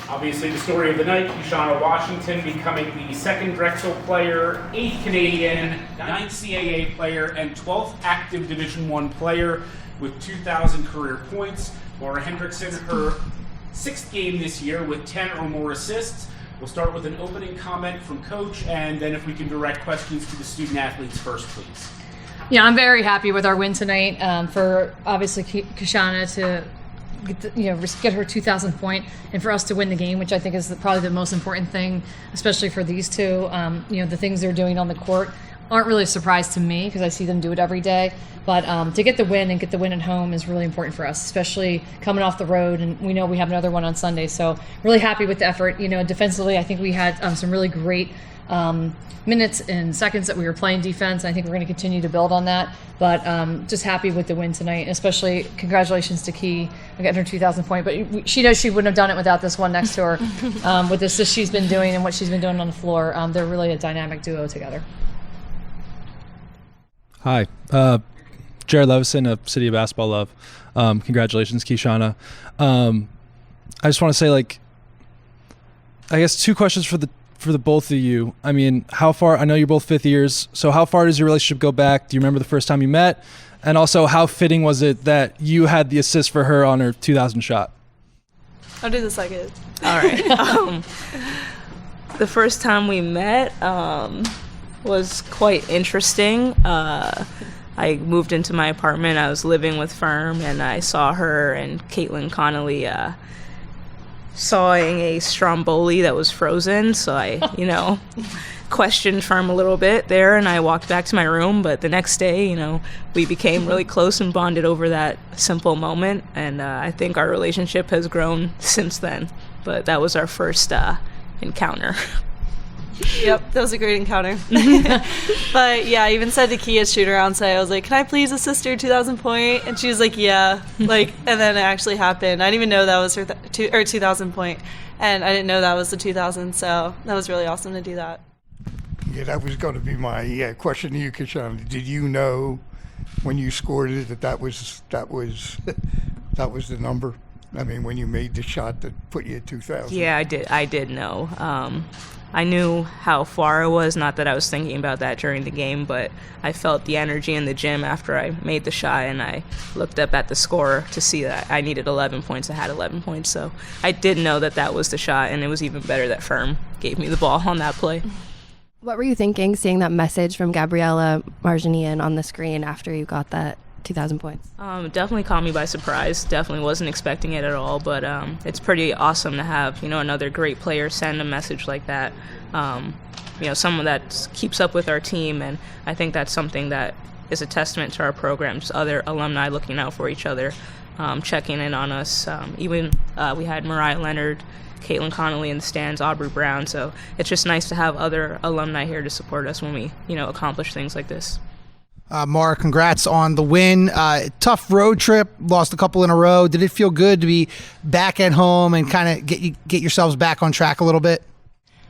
Obviously, the story of the night, Keishana Washington becoming the second Drexel player, 8th Canadian, 9th CAA player, and 12th active Division I player with 2,000 career points. Maura Hendrixson, her 6th game this year with 10 or more assists. We'll start with an opening comment from Coach, and then if we can direct questions to the student athletes first, please. Yeah, I'm very happy with our win tonight. For obviously Keishana to get her 2,000th point, and for us to win the game, which I think is probably the most important thing, especially for these two. The things they're doing on the court aren't really a surprise to me because I see them do it every day. But to get the win and get the win at home is really important for us, especially coming off the road. And we know we have another one on Sunday, so really happy with the effort. Defensively, I think we had some really great minutes and seconds that we were playing defense. I think we're going to continue to build on that. But just happy with the win tonight, especially congratulations to Key on getting her 2,000 point. But she knows she wouldn't have done it without this one next to her. With the assist she's been doing and what she's been doing on the floor, they're really a dynamic duo together. Hi, Jared Levison of City of Basketball Love. Congratulations, Keishana. I just want to say, I guess 2 questions for the both of you. I mean, how far, I know you're both 5th years, so how far does your relationship go back? Do you remember the first time you met? And also, how fitting was it that you had the assist for her on her 2,000 shot? I'll do the second. All right. The first time we met was quite interesting. I moved into my apartment. I was living with Firm, and I saw her and Caitlin Connolly sawing a stromboli that was frozen. So I, questioned Firm a little bit there, and I walked back to my room. But the next day, we became really close and bonded over that simple moment. And I think our relationship has grown since then. But that was our first encounter. Yep, that was a great encounter. But yeah, I even said to Key at shoot around today, I was like, can I please assist your 2,000 point? And she was like, yeah. And then it actually happened. I didn't even know that was her 2,000 point. And I didn't know that was the 2,000. So that was really awesome to do that. Yeah, that was going to be my question to you, Keishana. Did you know when you scored it that was the number? I mean, when you made the shot that put you at 2,000. Yeah, I did know. I knew how far it was, not that I was thinking about that during the game, but I felt the energy in the gym after I made the shot, and I looked up at the score to see that I needed 11 points. I had 11 points, so I did know that was the shot, and it was even better that Firm gave me the ball on that play. What were you thinking, seeing that message from Gabriella Marjanian on the screen after you got that 2,000 points? Definitely caught me by surprise. Definitely wasn't expecting it at all, but it's pretty awesome to have another great player send a message like that. Someone that keeps up with our team, and I think that's something that is a testament to our program. Just other alumni looking out for each other, checking in on us. Even we had Mariah Leonard, Caitlin Connolly in the stands, Aubrey Brown. So it's just nice to have other alumni here to support us when we accomplish things like this. Maura, congrats on the win. Tough road trip, lost a couple in a row. Did it feel good to be back at home and kind of get yourselves back on track a little bit?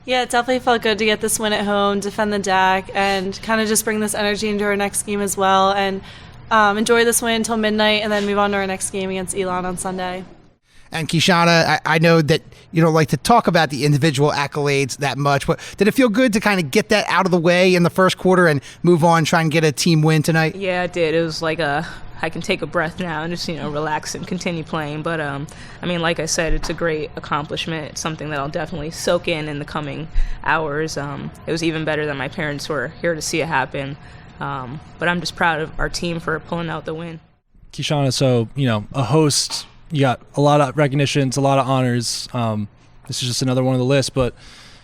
Yeah, it definitely felt good to get this win at home, defend the DAC, and kind of just bring this energy into our next game as well, and enjoy this win until midnight, and then move on to our next game against Elon on Sunday. And Keishana, I know that you don't like to talk about the individual accolades that much, but did it feel good to kind of get that out of the way in the first quarter and move on, try and get a team win tonight? Yeah, it did. It was like I can take a breath now and just, relax and continue playing. But, like I said, it's a great accomplishment. It's something that I'll definitely soak in the coming hours. It was even better than my parents were here to see it happen. But I'm just proud of our team for pulling out the win. Keishana, so, a host, you got a lot of recognitions, a lot of honors. This is just another one on the list, but,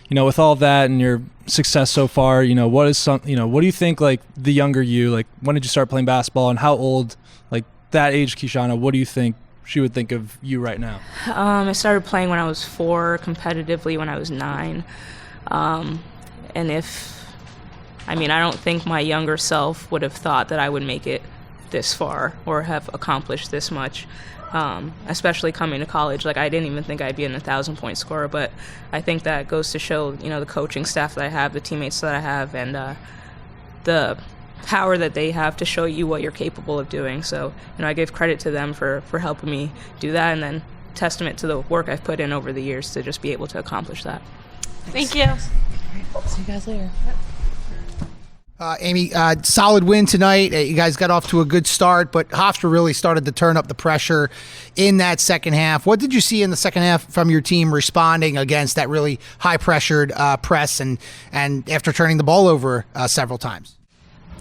with all of that and your success so far, what do you think, the younger you, when did you start playing basketball, and how old, that age Keishana, what do you think she would think of you right now? I started playing when I was 4, competitively when I was 9. And I don't think my younger self would have thought that I would make it this far or have accomplished this much. Especially coming to college. I didn't even think I'd be an 1,000-point scorer, but I think that goes to show, the coaching staff that I have, the teammates that I have, and the power that they have to show you what you're capable of doing. So, I give credit to them for helping me do that, and then testament to the work I've put in over the years to just be able to accomplish that. Thank you. See you guys later. Amy, solid win tonight. You guys got off to a good start, but Hofstra really started to turn up the pressure in that second half. What did you see in the second half from your team responding against that really high-pressured press and after turning the ball over several times?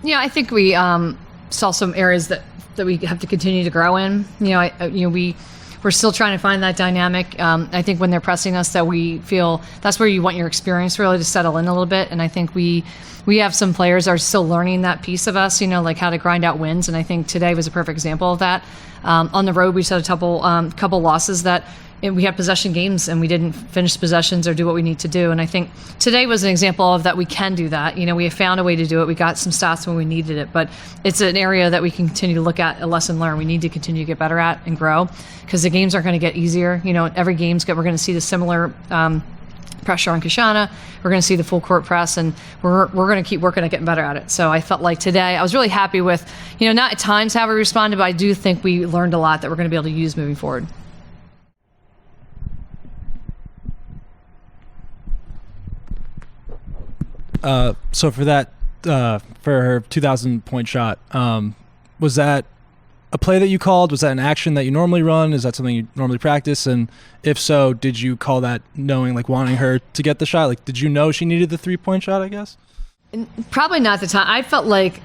Yeah, I think we saw some areas that we have to continue to grow in. We're still trying to find that dynamic. I think when they're pressing us, that we feel that's where you want your experience really to settle in a little bit. And I think we have some players that are still learning that piece of us, like how to grind out wins. And I think today was a perfect example of that. On the road, we just had a couple losses that we had possession games and we didn't finish possessions or do what we need to do. And I think today was an example of that we can do that. We have found a way to do it. We got some stats when we needed it, but it's an area that we can continue to look at, a lesson learned. We need to continue to get better at and grow because the games aren't going to get easier. Every game's we're going to see the similar pressure on Keishana. We're going to see the full court press, and we're going to keep working at getting better at it. So I felt like today I was really happy with, not at times how we responded, but I do think we learned a lot that we're going to be able to use moving forward. So for that, for her 2,000-point shot, was that a play that you called? Was that an action that you normally run? Is that something you normally practice? And if so, did you call that knowing, wanting her to get the shot? Did you know she needed the 3-point shot, I guess? Probably not at the time. I felt like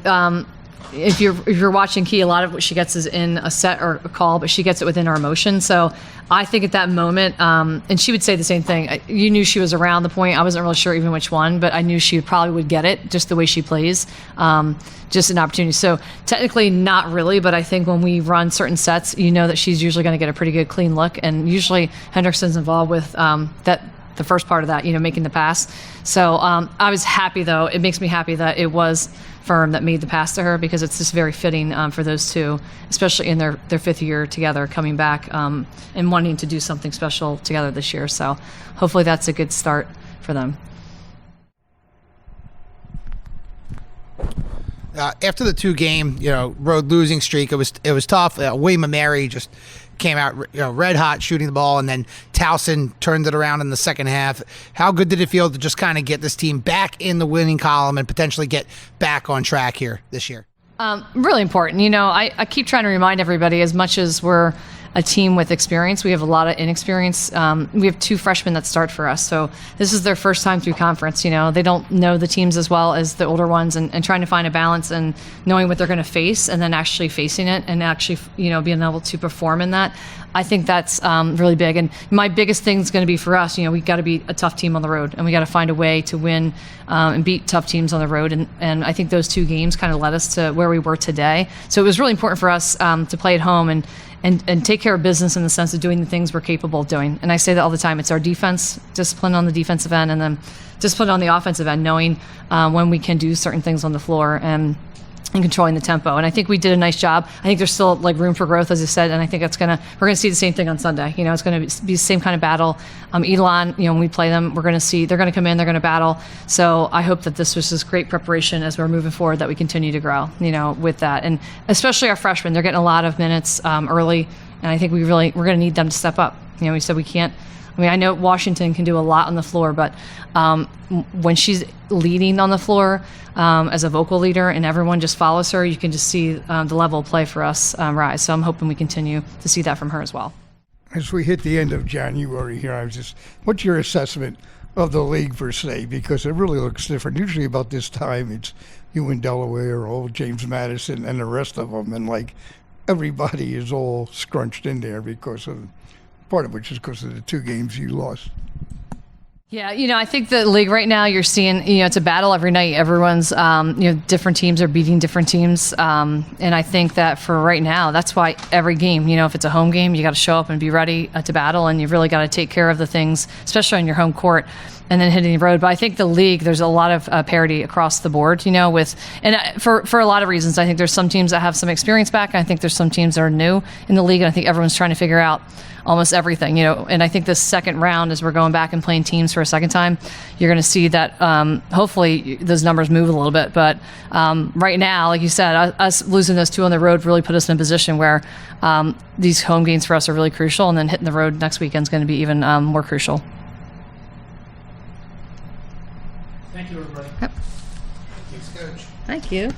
if you're watching Key, a lot of what she gets is in a set or a call, but she gets it within her emotion. So I think at that moment, and she would say the same thing. You knew she was around the point. I wasn't really sure even which one, but I knew she probably would get it just the way she plays. Just an opportunity. So technically not really, but I think when we run certain sets, that she's usually going to get a pretty good clean look. And usually Hendrixson's involved with the first part of that, making the pass. So I was happy, though. It makes me happy that it was Firm that made the pass to her because it's just very fitting for those two, especially in their fifth year together, coming back and wanting to do something special together this year. So hopefully that's a good start for them. After the 2-game, road losing streak, it was tough. William Mary just came out, red hot shooting the ball, and then Towson turned it around in the second half. How good did it feel to just kind of get this team back in the winning column and potentially get back on track here this year? Really important. I keep trying to remind everybody, as much as we're a team with experience, we have a lot of inexperience. We have 2 freshmen that start for us, so this is their first time through conference. They don't know the teams as well as the older ones, and trying to find a balance and knowing what they're going to face and then actually facing it and actually being able to perform in that. I think that's really big. And my biggest thing is going to be for us, we got to be a tough team on the road, and we got to find a way to win and beat tough teams on the road. And I think those 2 games kind of led us to where we were today. So it was really important for us to play at home and take care of business in the sense of doing the things we're capable of doing. And I say that all the time. It's our defense, discipline on the defensive end, and then discipline on the offensive end, knowing when we can do certain things on the floor and controlling the tempo. And I think we did a nice job. I think there's still room for growth, as I said, and I think we're going to see the same thing on Sunday. It's going to be the same kind of battle. Elon, when we play them, we're going to see they're going to come in, they're going to battle. So I hope that this was just great preparation as we're moving forward, that we continue to grow, with that. And especially our freshmen, they're getting a lot of minutes early, and I think we're going to need them to step up. We said we can't. I know Washington can do a lot on the floor, but when she's leading on the floor as a vocal leader and everyone just follows her, you can just see the level of play for us rise. So I'm hoping we continue to see that from her as well. As we hit the end of January here, what's your assessment of the league per se? Because it really looks different. Usually about this time, it's you in Delaware, old James Madison, and the rest of them, and everybody is all scrunched in there because of. Part of which is because of the 2 games you lost. Yeah, I think the league right now, you're seeing, it's a battle every night. Everyone's, different teams are beating different teams. And I think that for right now, that's why every game, if it's a home game, you got to show up and be ready to battle. And you've really got to take care of the things, especially on your home court, and then hitting the road. But I think the league, there's a lot of parity across the board, for a lot of reasons. I think there's some teams that have some experience back. I think there's some teams that are new in the league. And I think everyone's trying to figure out almost everything, and I think this second round, as we're going back and playing teams for a second time, you're going to see that hopefully those numbers move a little bit. But right now, like you said, us losing those 2 on the road really put us in a position where these home games for us are really crucial, and then hitting the road next weekend is going to be even more crucial. Thank you, everybody. Yep. Thanks, Coach. Thank you.